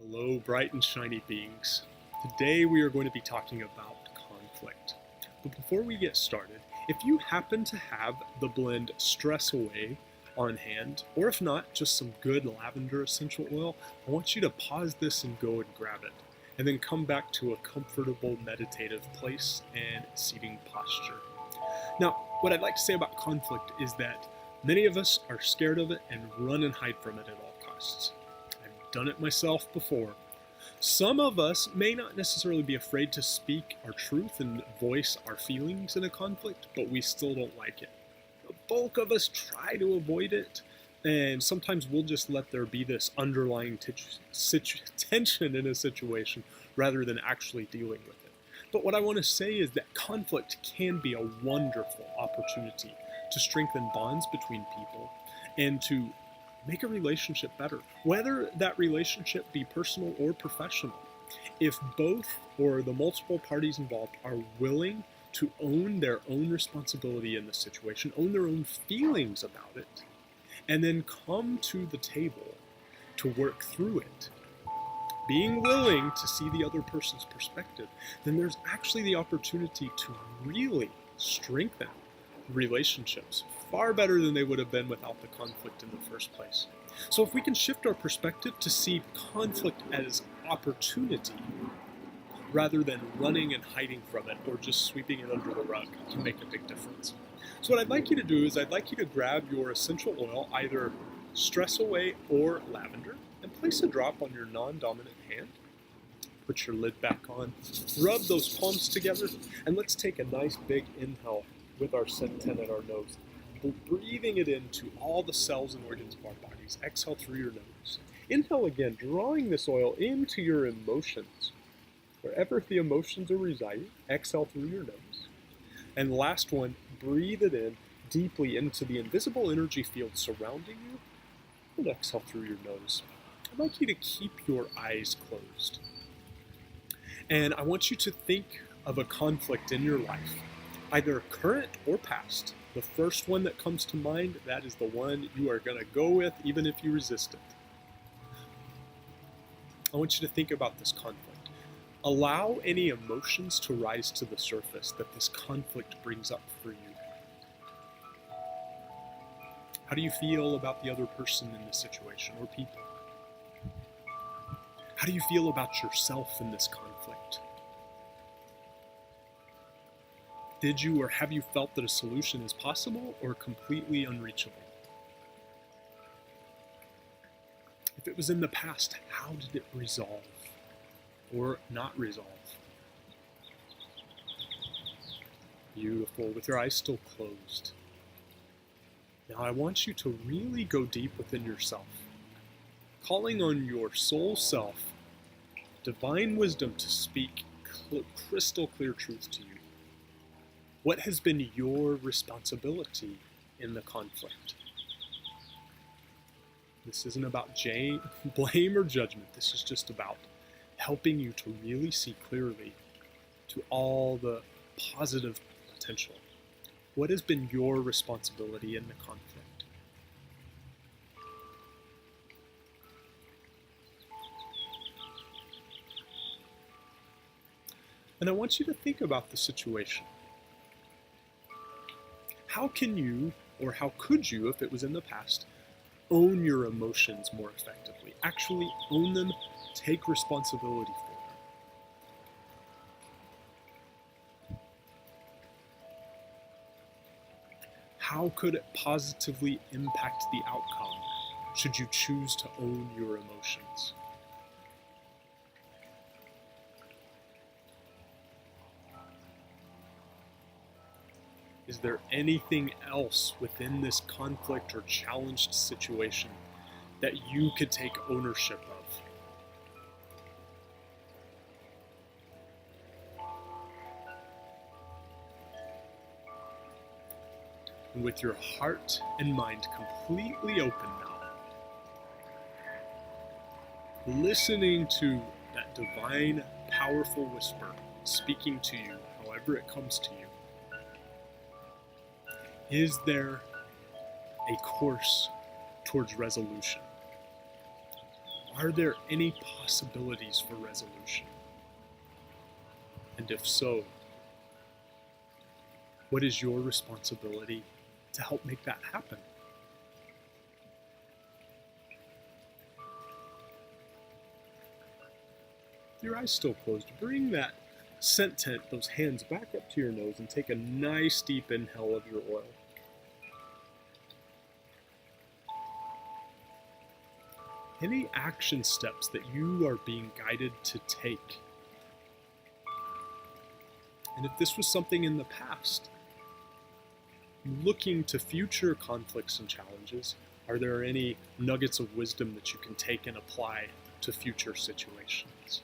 Hello, bright and shiny beings. Today we are going to be talking about conflict. But before we get started, if you happen to have the blend Stress Away on hand, or if not, just some good lavender essential oil, I want you to pause this and go and grab it, and then come back to a comfortable meditative place and seating posture. Now, what I'd like to say about conflict is that many of us are scared of it and run and hide from it at all costs. I've done it myself before. Some of us may not necessarily be afraid to speak our truth and voice our feelings in a conflict, but we still don't like it. The bulk of us try to avoid it, and sometimes we'll just let there be this underlying tension in a situation rather than actually dealing with it. But what I want to say is that conflict can be a wonderful opportunity to strengthen bonds between people and to make a relationship better, whether that relationship be personal or professional. If both or the multiple parties involved are willing to own their own responsibility in the situation, own their own feelings about it, and then come to the table to work through it, being willing to see the other person's perspective, then there's actually the opportunity to really strengthen relationships far better than they would have been without the conflict in the first place. So if we can shift our perspective to see conflict as opportunity rather than running and hiding from it or just sweeping it under the rug, can make a big difference. So what I'd like you to do is I'd like you to grab your essential oil, either Stress Away or lavender, and place a drop on your non-dominant hand. Put your lid back on, rub those palms together, and let's take a nice big inhale with our scent 10 at our nose. Breathing it into all the cells and organs of our bodies. Exhale through your nose. Inhale again, drawing this oil into your emotions. Wherever the emotions are residing, exhale through your nose. And last one, breathe it in deeply into the invisible energy field surrounding you, and exhale through your nose. I'd like you to keep your eyes closed. And I want you to think of a conflict in your life, either current or past. The first one that comes to mind, that is the one you are going to go with, even if you resist it. I want you to think about this conflict. Allow any emotions to rise to the surface that this conflict brings up for you. How do you feel about the other person in this situation or people? How do you feel about yourself in this conflict? Did you or have you felt that a solution is possible or completely unreachable? If it was in the past, how did it resolve or not resolve? Beautiful, with your eyes still closed. Now I want you to really go deep within yourself, calling on your soul self, divine wisdom to speak crystal clear truth to you. What has been your responsibility in the conflict? This isn't about blame or judgment. This is just about helping you to really see clearly to all the positive potential. What has been your responsibility in the conflict? And I want you to think about the situation. How can you, or how could you, if it was in the past, own your emotions more effectively? Actually own them, take responsibility for them. How could it positively impact the outcome should you choose to own your emotions? Is there anything else within this conflict or challenged situation that you could take ownership of? And with your heart and mind completely open now, listening to that divine, powerful whisper speaking to you, however it comes to you, is there a course towards resolution? Are there any possibilities for resolution? And if so, what is your responsibility to help make that happen? With your eyes still closed, bring that scent tent, those hands back up to your nose and take a nice deep inhale of your oil. Any action steps that you are being guided to take. And if this was something in the past, looking to future conflicts and challenges, are there any nuggets of wisdom that you can take and apply to future situations?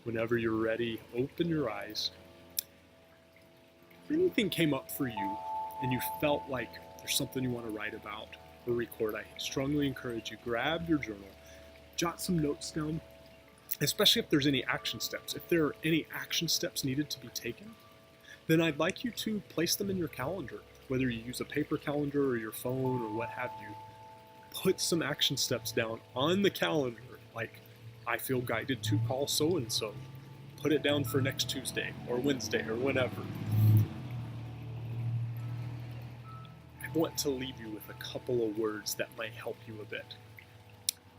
Whenever you're ready, open your eyes. If anything came up for you and you felt like there's something you want to write about or record, I strongly encourage you, grab your journal, jot some notes down, especially if there's any action steps. If there are any action steps needed to be taken, then I'd like you to place them in your calendar, whether you use a paper calendar or your phone or what have you. Put some action steps down on the calendar, like I feel guided to call so-and-so. Put it down for next Tuesday or Wednesday or whenever. I want to leave you with a couple of words that might help you a bit.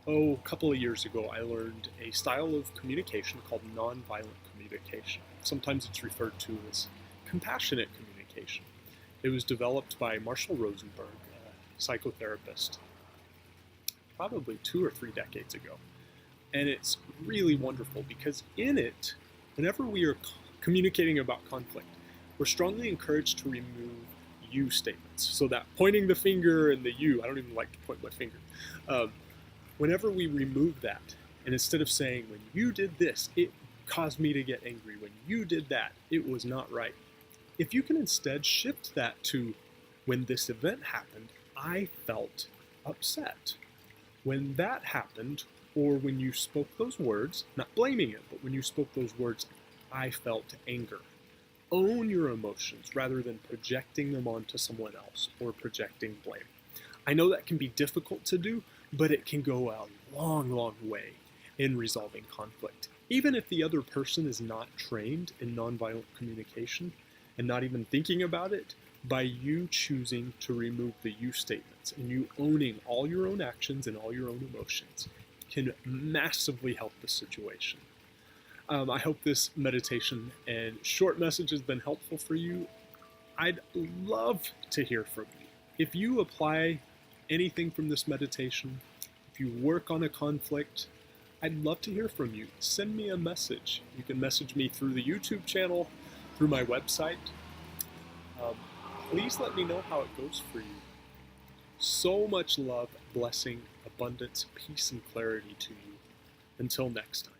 A couple of years ago, I learned a style of communication called nonviolent communication. Sometimes it's referred to as compassionate communication. It was developed by Marshall Rosenberg, a psychotherapist, probably 2 or 3 decades ago. And it's really wonderful because in it, whenever we are communicating about conflict, we're strongly encouraged to remove you statements. So that pointing the finger and the you, I don't even like to point my finger. Whenever we remove that, and instead of saying, when you did this, it caused me to get angry. When you did that, it was not right. If you can instead shift that to, when this event happened, I felt upset. When that happened, or when you spoke those words, not blaming it, but when you spoke those words, I felt anger. Own your emotions rather than projecting them onto someone else or projecting blame. I know that can be difficult to do, but it can go a long, long way in resolving conflict. Even if the other person is not trained in nonviolent communication and not even thinking about it, by you choosing to remove the you statements and you owning all your own actions and all your own emotions can massively help the situation. I hope this meditation and short message has been helpful for you. I'd love to hear from you. If you apply anything from this meditation, if you work on a conflict, I'd love to hear from you. Send me a message. You can message me through the YouTube channel, through my website. Please let me know how it goes for you. So much love, blessing, abundance, peace, and clarity to you. Until next time.